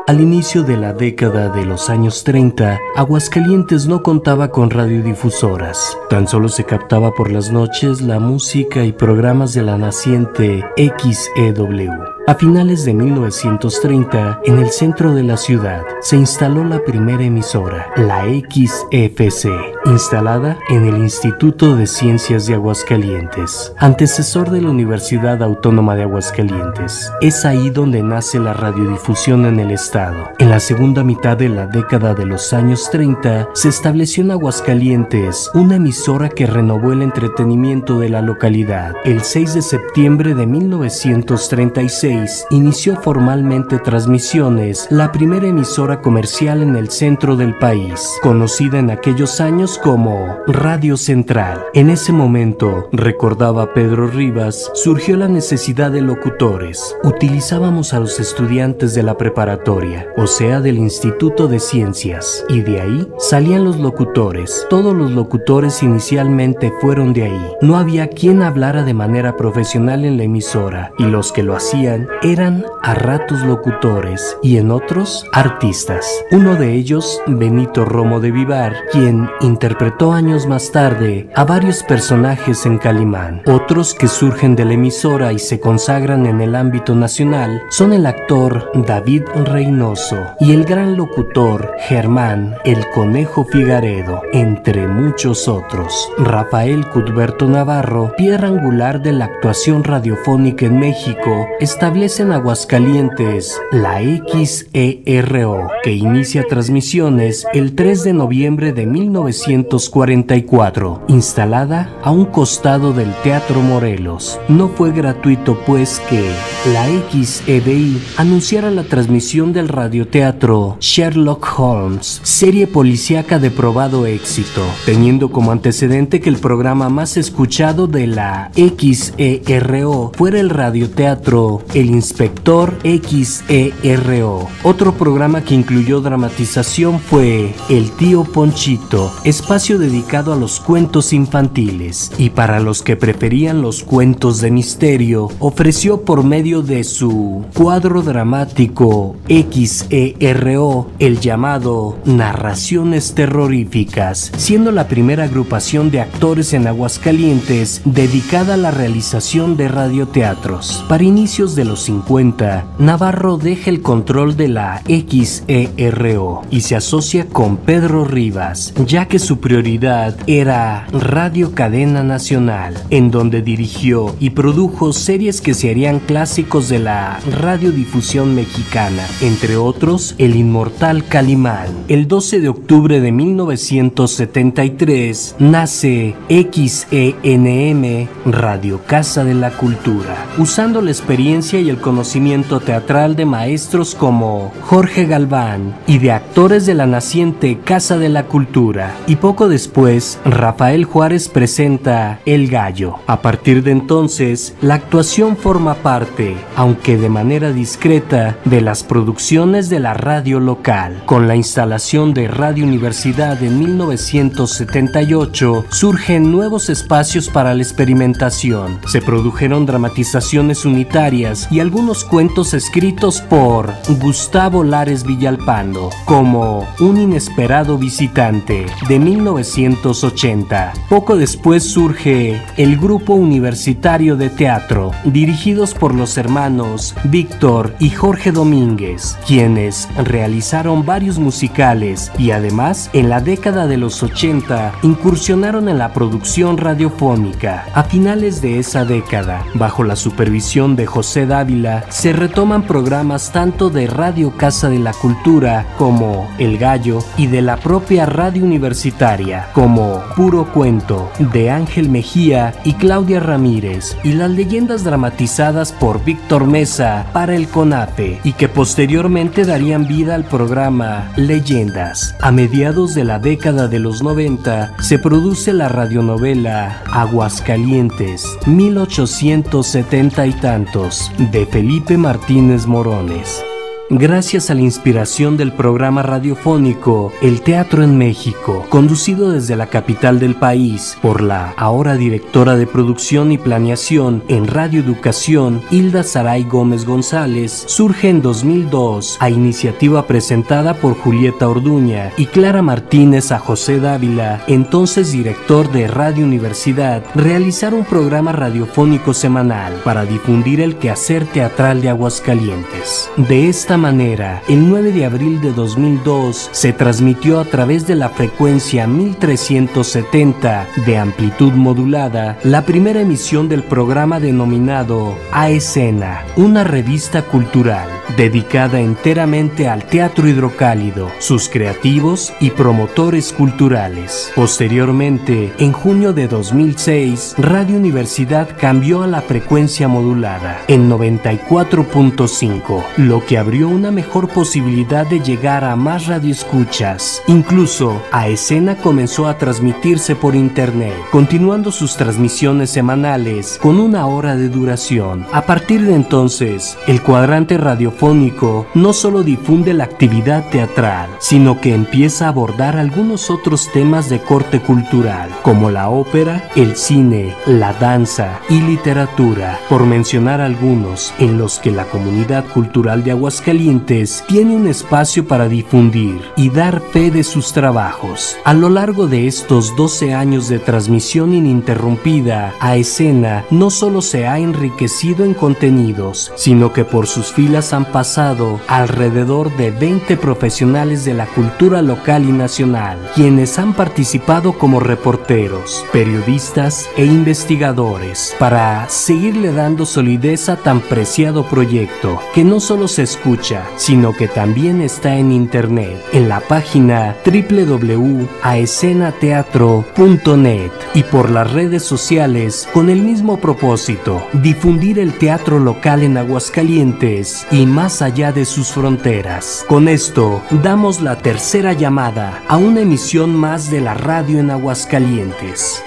Al inicio de la década de los años 30, Aguascalientes no contaba con radiodifusoras. Tan solo se captaba por las noches la música y programas de la naciente XEW. A finales de 1930, en el centro de la ciudad, se instaló la primera emisora, la XFC, instalada en el Instituto de Ciencias de Aguascalientes, antecesor de la Universidad Autónoma de Aguascalientes. Es ahí donde nace la radiodifusión en el estado. En la segunda mitad de la década de los años 30, se estableció en Aguascalientes una emisora que renovó el entretenimiento de la localidad. El 6 de septiembre de 1936, inició formalmente transmisiones la primera emisora comercial en el centro del país, conocida en aquellos años como Radio Central. En ese momento, recordaba Pedro Rivas, surgió la necesidad de locutores. Utilizábamos a los estudiantes de la preparatoria, o sea, del Instituto de Ciencias, y de ahí salían los locutores. Todos los locutores inicialmente fueron de ahí. No había quien hablara de manera profesional en la emisora, y los que lo hacían eran a ratos locutores y en otros artistas. Uno de ellos, Benito Romo de Vivar, quien interpretó años más tarde a varios personajes en Calimán. Otros que surgen de la emisora y se consagran en el ámbito nacional son el actor David Reynoso y el gran locutor Germán El Conejo Figaredo, entre muchos otros. Rafael Cuthberto Navarro, piedra angular de la actuación radiofónica en México, establece en Aguascalientes la XERO, que inicia transmisiones el 3 de noviembre de 1944, instalada a un costado del Teatro Morelos. No fue gratuito pues que la XEBI anunciara la transmisión del radioteatro Sherlock Holmes, serie policíaca de probado éxito, teniendo como antecedente que el programa más escuchado de la XERO fuera el radioteatro El Inspector XERO. Otro programa que incluyó dramatización fue El Tío Ponchito, espacio dedicado a los cuentos infantiles, y para los que preferían los cuentos de misterio, ofreció por medio de su cuadro dramático XERO el llamado Narraciones Terroríficas, siendo la primera agrupación de actores en Aguascalientes dedicada a la realización de radioteatros. Para inicios de los 50, Navarro deja el control de la XERO y se asocia con Pedro Rivas, ya que su prioridad era Radio Cadena Nacional, en donde dirigió y produjo series que se harían clásicos de la radiodifusión mexicana, entre otros El Inmortal Calimán. El 12 de octubre de 1973 nace XENM, Radio Casa de la Cultura, usando la experiencia y el conocimiento teatral de maestros como Jorge Galván y de actores de la naciente Casa de la Cultura. Y poco después, Rafael Juárez presenta El Gallo. A partir de entonces, la actuación forma parte, aunque de manera discreta, de las producciones de la radio local. Con la instalación de Radio Universidad en 1978, surgen nuevos espacios para la experimentación. Se produjeron dramatizaciones unitarias y algunos cuentos escritos por Gustavo Lares Villalpando, como Un Inesperado Visitante, de 1980. Poco después surge el Grupo Universitario de Teatro, dirigidos por los hermanos Víctor y Jorge Domínguez, quienes realizaron varios musicales y además en la década de los 80 incursionaron en la producción radiofónica. A finales de esa década, bajo la supervisión de José Dávila, se retoman programas tanto de Radio Casa de la Cultura como El Gallo y de la propia radio universitaria, como Puro Cuento, de Ángel Mejía y Claudia Ramírez, y las leyendas dramatizadas por Víctor Mesa para el CONAPE, y que posteriormente darían vida al programa Leyendas. A mediados de la década de los 90 se produce la radionovela Aguascalientes, 1870 y tantos, de Felipe Martínez Morones. gracias a la inspiración del programa radiofónico El Teatro en México, conducido desde la capital del país por la ahora directora de producción y planeación en Radio Educación, Hilda Saray Gómez González, surge en 2002 a iniciativa presentada por Julieta Orduña y Clara Martínez a José Dávila, entonces director de Radio Universidad, realizar un programa radiofónico semanal para difundir el quehacer teatral de Aguascalientes. De esta manera, el 9 de abril de 2002 se transmitió a través de la frecuencia 1370 de amplitud modulada la primera emisión del programa denominado A Escena, una revista cultural dedicada enteramente al teatro hidrocálido, sus creativos y promotores culturales. Posteriormente, en junio de 2006, Radio Universidad cambió a la frecuencia modulada en 94.5, lo que abrió una mejor posibilidad de llegar a más radioescuchas. Incluso, A Escena comenzó a transmitirse por internet, continuando sus transmisiones semanales con 1 hora de duración. A partir de entonces, el cuadrante radiofónico no solo difunde la actividad teatral, sino que empieza a abordar algunos otros temas de corte cultural, como la ópera, el cine, la danza y literatura, por mencionar algunos en los que la comunidad cultural de Aguascalientes tiene un espacio para difundir y dar fe de sus trabajos. A lo largo de estos 12 años de transmisión ininterrumpida, A Escena no solo se ha enriquecido en contenidos, sino que por sus filas han pasado alrededor de 20 profesionales de la cultura local y nacional, quienes han participado como reporteros, periodistas e investigadores, para seguirle dando solidez a tan preciado proyecto, que no solo se escucha, sino que también está en internet, en la página www.aescenateatro.net y por las redes sociales con el mismo propósito: difundir el teatro local en Aguascalientes y más allá de sus fronteras. Con esto, damos la tercera llamada a una emisión más de la radio en Aguascalientes.